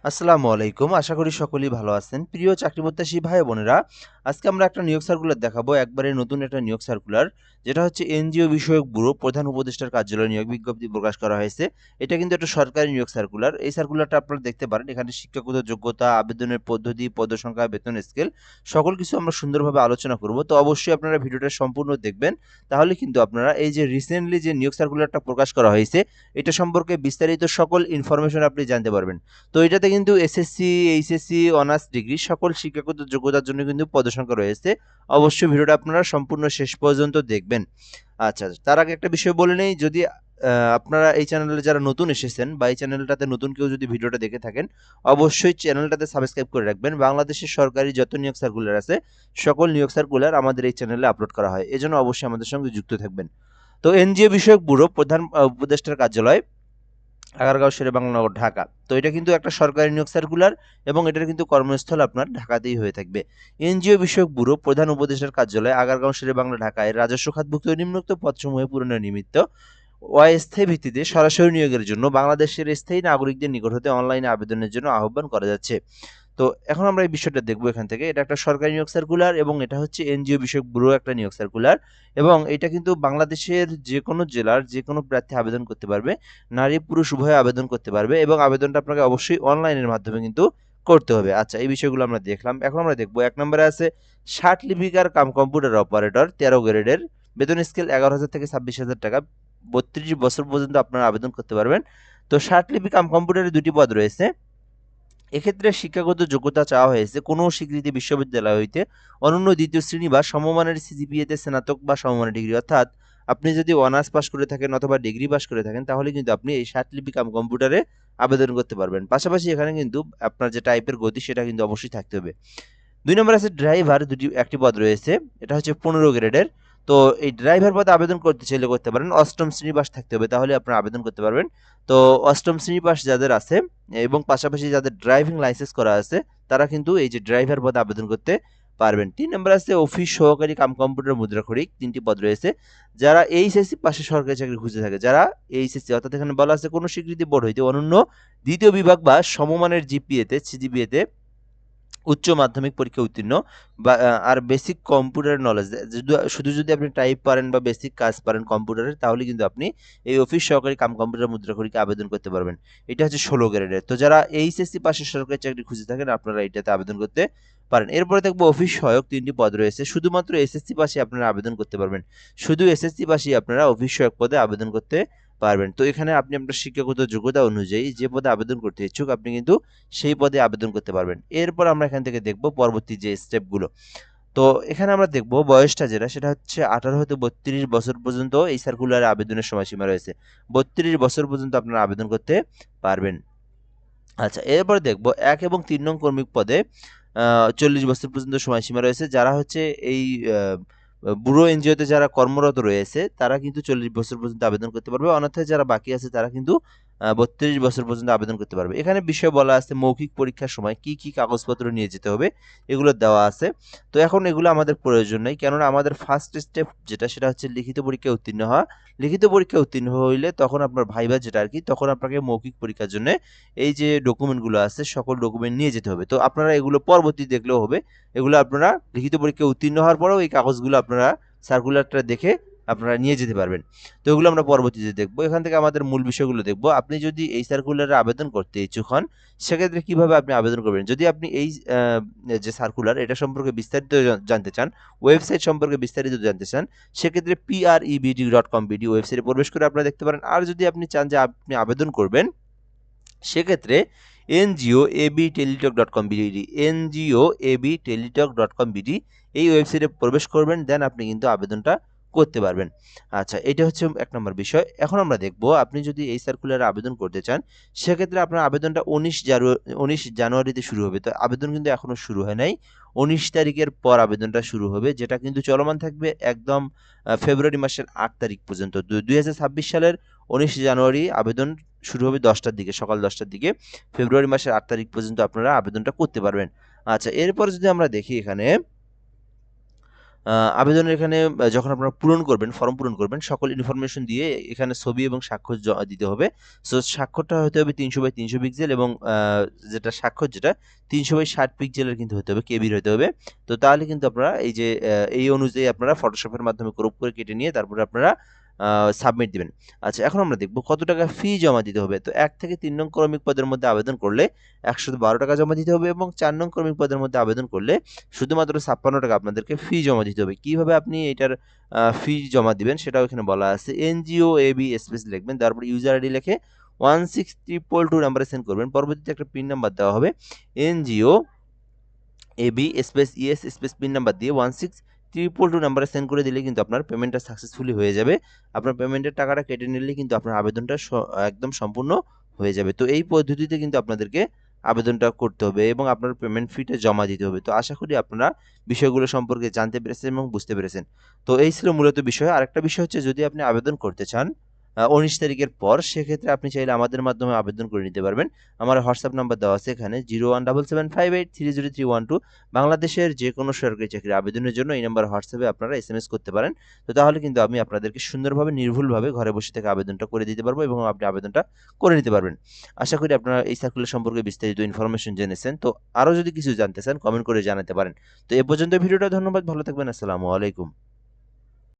আসসালামু আলাইকুম। আশা করি সকলেই ভালো আছেন। প্রিয় চাকরিপ্রত্যাশী ভাই বোনেরা, আজকে আমরা একটা নিয়োগ সার্কুলার দেখাবো। একবারে নতুন একটা নিয়োগ সার্কুলার। যেটা হচ্ছে এনজিও বিষয়ক ব্যুরো প্রধান উপদেষ্টার কার্যালয়ে নিয়োগ বিজ্ঞপ্তি প্রকাশ করা হয়েছে। এটা কিন্তু একটা সরকারি নিয়োগ সার্কুলার। এই সার্কুলারটা আপনারা দেখতে পারেন। এখানে শিক্ষাগত যোগ্যতা, আবেদনের পদ্ধতি, পদসংখ্যা, বেতন স্কেল সকল কিছু আমরা সুন্দরভাবে আলোচনা করব। তো অবশ্যই আপনারা ভিডিওটা সম্পূর্ণ দেখবেন। তাহলে কিন্তু আপনারা এই যে রিসেন্টলি যে নিয়োগ সার্কুলারটা প্রকাশ করা হয়েছে, এটা সম্পর্কে বিস্তারিত সকল ইনফরমেশন আপনি জানতে পারবেন। তো এটাতে কিন্তু এসএসসি, এইচএসসি, অনার্স ডিগ্রি সকল শিক্ষাগত যোগ্যতার জন্য কিন্তু পদসংখ্যা রয়েছে। অবশ্যই ভিডিওটা আপনারা সম্পূর্ণ শেষ পর্যন্ত দেখবেন। আচ্ছা, তার আগে একটা বিষয় বলে নেই, যদি আপনারা এই চ্যানেলে যারা নতুন এসেছেন বা এই চ্যানেলটাতে নতুন কেউ যদি ভিডিওটা দেখে থাকেন, অবশ্যই চ্যানেলটাতে সাবস্ক্রাইব করে রাখবেন। বাংলাদেশের সরকারি যত নিয়োগ সার্কুলার আছে, সকল নিয়োগ সার্কুলার আমাদের এই চ্যানেলে আপলোড করা হয়। এজন্য অবশ্যই আমাদের সঙ্গে যুক্ত থাকবেন। তো এনজিও বিষয়ক ব্যুরো প্রধান উপদেষ্টার কার্যালয়, আগারগাঁও শেরেবাংলা, ঢাকা। তো এটা কিন্তু একটা সরকারি নিয়োগ সার্কুলার এবং এটার কিন্তু কর্মস্থল আপনার ঢাকাতেই হয়ে থাকবে। এনজিও বিষয়ক ব্যুরো প্রধান উপদেষ্টার কার্যালয়, আগারগাঁও শেরেবাংলা, ঢাকায় রাজস্ব খাতভুক্ত নিম্নোক্ত পদসমূহে পূরণের নিমিত্ত অস্থায়ী ভিত্তিতে সরাসরি নিয়োগের জন্য বাংলাদেশের স্থায়ী নাগরিকদের নিকট হতে অনলাইনে আবেদনের জন্য আহ্বান করা যাচ্ছে। তো এখন আমরা এই বিষয়টা দেখবো এখান থেকে। এটা একটা সরকারি নিয়োগ সার্কুলার এবং এটা হচ্ছে এনজিও বিষয়ক ব্যুরো একটা নিয়োগ সার্কুলার এবং এটা কিন্তু বাংলাদেশের যেকোনো জেলার যেকোনো প্রার্থী আবেদন করতে পারবে। নারী পুরুষ উভয়ে আবেদন করতে পারবে এবং আবেদনটা আপনাকে অবশ্যই অনলাইনের মাধ্যমে কিন্তু করতে হবে। আচ্ছা, এই বিষয়গুলো আমরা দেখলাম। এখন আমরা দেখবো ১ নম্বরে আছে ষাট লিপিকার কাম কম্পিউটার অপারেটর ১৩ গ্রেডের, বেতন স্কেল ১১,০০০ থেকে ২৬,০০০ টাকা, ৩২ বছর পর্যন্ত আপনারা আবেদন করতে পারবেন। তো ষাট লিপি কাম কম্পিউটারে ২টি পদ রয়েছে। এক্ষেত্রে শিক্ষাগত যোগ্যতা চাওয়া হয়েছে কোনো স্বীকৃত বিশ্ববিদ্যালয় হইতে অনন্য দ্বিতীয় শ্রেণী বা সমমানের সিজিপিএতে স্নাতক বা সমমানের ডিগ্রি, অর্থাৎ আপনি যদি অনার্স পাস করে থাকেন অথবা ডিগ্রি পাস করে থাকেন, তাহলে কিন্তু আপনি এই ষাটলিপি কাম কম্পিউটারে আবেদন করতে পারবেন। পাশাপাশি এখানে কিন্তু আপনার যে টাইপের গতি সেটা কিন্তু অবশ্যই থাকতে হবে। ২ নম্বরে আছে ড্রাইভার, একটি পদ রয়েছে। এটা হচ্ছে ১৫ গ্রেডের। তো এই ড্রাইভার পদে আবেদন করতে চাইলে করতে পারেন। ৮ম শ্রেণী পাস থাকতে হবে, তাহলে আপনারা আবেদন করতে পারবেন। তো ৮ম শ্রেণী পাস যাদের আছে এবং পাশাপাশি যাদের ড্রাইভিং লাইসেন্স করা আছে, তারা কিন্তু এই যে ড্রাইভার পদে আবেদন করতে পারবেন। ৩ নম্বরে আছে অফিস সহকারী কাম কম্পিউটার মুদ্রাক্ষরিক, ৩টি পদ রয়েছে। যারা এইচএসসি পাশে সরকারি চাকরি খুঁজে থাকে, যারা এইচএসসি অর্থাৎ এখানে বলা আছে কোনো স্বীকৃতি বোর্ড হইতে অনন্য দ্বিতীয় বিভাগ বা সমমানের সিজিপিএতে উচ্চ মাধ্যমিক পরীক্ষা উত্তীর্ণ বা আর বেসিক কম্পিউটার নলেজ, শুধু যদি আপনি টাইপ পারেন বা বেসিক কাজ পারেন কম্পিউটারের, তাহলে কিন্তু আপনি এই অফিস সহকারী কাম কম্পিউটার মুদ্রাক্ষরিকে আবেদন করতে পারবেন। এটা হচ্ছে ১৬ গ্রেডের। তো যারা এইচএসসি পাশের সরকারি চাকরি খুঁজে থাকেন, আপনারা এটাতে আবেদন করতে পারেন। এরপরে দেখবো অফিস সহায়ক, ৩টি পদ রয়েছে। শুধুমাত্র এসএসসি পাশে আপনারা আবেদন করতে পারবেন। শুধু এসএসসি পাশেই আপনারা অফিস সহায়ক পদে আবেদন করতে পারবেন। তো এখানে আপনি আপনার শিক্ষাগত যোগ্যতা অনুযায়ী যে পদে আবেদন করতে ইচ্ছুক, আপনি কিন্তু সেই পদে আবেদন করতে পারবেন। এরপর আমরা এখান থেকে দেখব পরবর্তী যে স্টেপগুলো। তো এখানে আমরা দেখব বয়সটা যেটা, সেটা হচ্ছে ১৮ হতে ৩২ বছর পর্যন্ত এই সার্কুলারে আবেদনের সময়সীমা রয়েছে। ৩২ বছর পর্যন্ত আপনারা আবেদন করতে পারবেন। আচ্ছা, এরপরে দেখব ১ এবং ৩ নং কর্মী পদে ৪০ বছর পর্যন্ত সময়সীমা রয়েছে। যারা হচ্ছে এই আ ব্যুরো এনজিওতে যারা কর্মরত রয়েছে, তারা কিন্তু ৪০ বছর পর্যন্ত আবেদন করতে পারবে। অন্যথায় যারা বাকি আছে তারা কিন্তু ৩২ বছর পর্যন্ত আবেদন করতে পারবে। এখানে বিষয় বলা আছে মৌখিক পরীক্ষার সময় কি, কি কাগজপত্র নিয়ে যেতে হবে, এগুলো দেওয়া আছে। তো এখন এগুলো আমাদের প্রয়োজন নেই। কেননা আমাদের ফার্স্ট স্টেপ যেটা, সেটা হচ্ছে লিখিত পরীক্ষায় উত্তীর্ণ হওয়া। লিখিত পরীক্ষায় উত্তীর্ণ হইলে তখন আপনার ভাইভা যেটা আরকি, তখন আপনাকে মৌখিক পরীক্ষার জন্যে এই যে ডকুমেন্টগুলো আছে সকল ডকুমেন্ট নিয়ে যেতে হবে। তো আপনারা এগুলো পরবর্তী দেখলেও হবে। এগুলো আপনারা লিখিত পরীক্ষায় উত্তীর্ণ হওয়ার পরেও এই কাগজগুলো আপনারা সার্কুলারটা দেখে আপনারা নিয়ে যেতে পারবেন। তো এগুলো আমরা পরবর্তীতে দেখব। এখান থেকে আমাদের মূল বিষয়গুলো দেখব। আপনি যদি এই সার্কুলারে আবেদন করতে ইচ্ছুক হন, সেক্ষেত্রে কিভাবে আপনি আবেদন করবেন? যদি আপনি এই যে সার্কুলার এটা সম্পর্কে বিস্তারিত জানতে চান, ওয়েবসাইট সম্পর্কে বিস্তারিত জানতে চান, সেক্ষেত্রে prebd.com.bd ওয়েবসাইটে প্রবেশ করে আপনারা দেখতে পারেন। আর যদি আপনি চান যে আপনি আবেদন করবেন, সেক্ষেত্রে ngoabteletalk.com.bd ngoabteletalk.com.bd এই ওয়েবসাইটে প্রবেশ করবেন, দেন আপনি কিন্তু আবেদনটা করতে পারবেন। আচ্ছা, এটা হচ্ছে ১ নম্বর বিষয়। এখন আমরা দেখব আপনি যদি এই সার্কুলারে আবেদন করতে চান, সেক্ষেত্রে আপনার আবেদনটা ১৯ জানুয়ারিতে শুরু হবে। তো আবেদন কিন্তু এখনো শুরু হয় নাই। ১৯ তারিখের পর আবেদনটা শুরু হবে, যেটা কিন্তু চলমান থাকবে একদম ফেব্রুয়ারি মাসের ৮ তারিখ পর্যন্ত। ২০২৬ সালের ১৯ জানুয়ারি আবেদন শুরু হবে ১০টার দিকে, সকাল ১০টার দিকে। ফেব্রুয়ারি মাসের ৮ তারিখ পর্যন্ত আপনারা আবেদনটা করতে পারবেন। আচ্ছা, এরপরে যদি আমরা দেখি এখানে আবেদনের এখানে যখন আপনারা পূরণ করবেন, ফর্ম পূরণ করবেন, সকল ইনফরমেশন দিয়ে এখানে ছবি এবং স্বাক্ষর দিতে হবে। সো স্বাক্ষরটা হতে হবে 300x300 পিক্সেল এবং যেটা স্বাক্ষর যেটা 300x60 পিক্সেলের কিন্তু হতে হবে, কেবির হতে হবে। তো তাহলে কিন্তু আপনারা এই যে এই অনুযায়ী আপনারা ফটোশপের মাধ্যমে ক্রপ করে কেটে নিয়ে তারপরে আপনারা সাবমিট দিবেন। আচ্ছা, এখন আমরা দেখব কত টাকা ফি জমা দিতে হবে। তো 1 থেকে 3 নং ক্রমিক পদের মধ্যে আবেদন করলে 112 টাকা জমা দিতে হবে এবং 4 নং ক্রমিক পদের মধ্যে আবেদন করলে শুধুমাত্র 56 টাকা আপনাদেরকে ফি জমা দিতে হবে। কিভাবে আপনি এটার ফি জমা দিবেন সেটাও এখানে বলা আছে। এনজিও এবি স্পেস লিখবেন, তারপর ইউজার আইডি লিখে 16222 নাম্বারে সেন্ড করবেন। পরবর্তীতে একটা পিন নাম্বার দেওয়া হবে। NGO AB space ES space PIN number দিয়ে 16222 নাম্বারে সেন্ড করে দিলে কিন্তু আপনার পেমেন্টটা সাকসেসফুলি হয়ে যাবে। আপনার পেমেন্টের টাকাটা কেটে নিলে কিন্তু আপনার আবেদনটা একদম সম্পূর্ণ হয়ে যাবে। তো এই পদ্ধতিতে কিন্তু আপনাদেরকে আবেদনটা করতে হবে এবং আপনার পেমেন্ট ফিটা জমা দিতে হবে। তো আশা করি আপনারা বিষয়গুলো সম্পর্কে জানতে পেরেছেন এবং বুঝতে পেরেছেন। তো এই ছিল মূলত বিষয়। আরেকটা বিষয় হচ্ছে, যদি আপনি আবেদন করতে চান 19 তারিখের পর, সেক্ষেত্রে আপনি চাইলে আমাদের মাধ্যমে আবেদন করে নিতে পারবেন। আমার হোয়াটসঅ্যাপ নাম্বার দেওয়া আছে এখানে 017758300312। বাংলাদেশের যে কোনো সরকারি চাকরির আবেদনের জন্য এই নাম্বার হোয়াটসঅ্যাপে আপনারা এসএমএস করতে পারেন। তো তাহলে কিন্তু আমি আপনাদেরকে সুন্দরভাবে নির্ভুলভাবে ঘরে বসে থেকে আবেদনটা করে দিতে পারবো এবং আপনি আবেদনটা করে নিতে পারবেন। আশা করি আপনারা এই সার্কুলার সম্পর্কে বিস্তারিত ইনফরমেশন জেনেছেন। তো আরও যদি কিছু জানতে চান কমেন্ট করে জানাতে পারেন। তো এ পর্যন্ত ভিডিওটা, ধন্যবাদ, ভালো থাকবেন, আসসালামু আলাইকুম।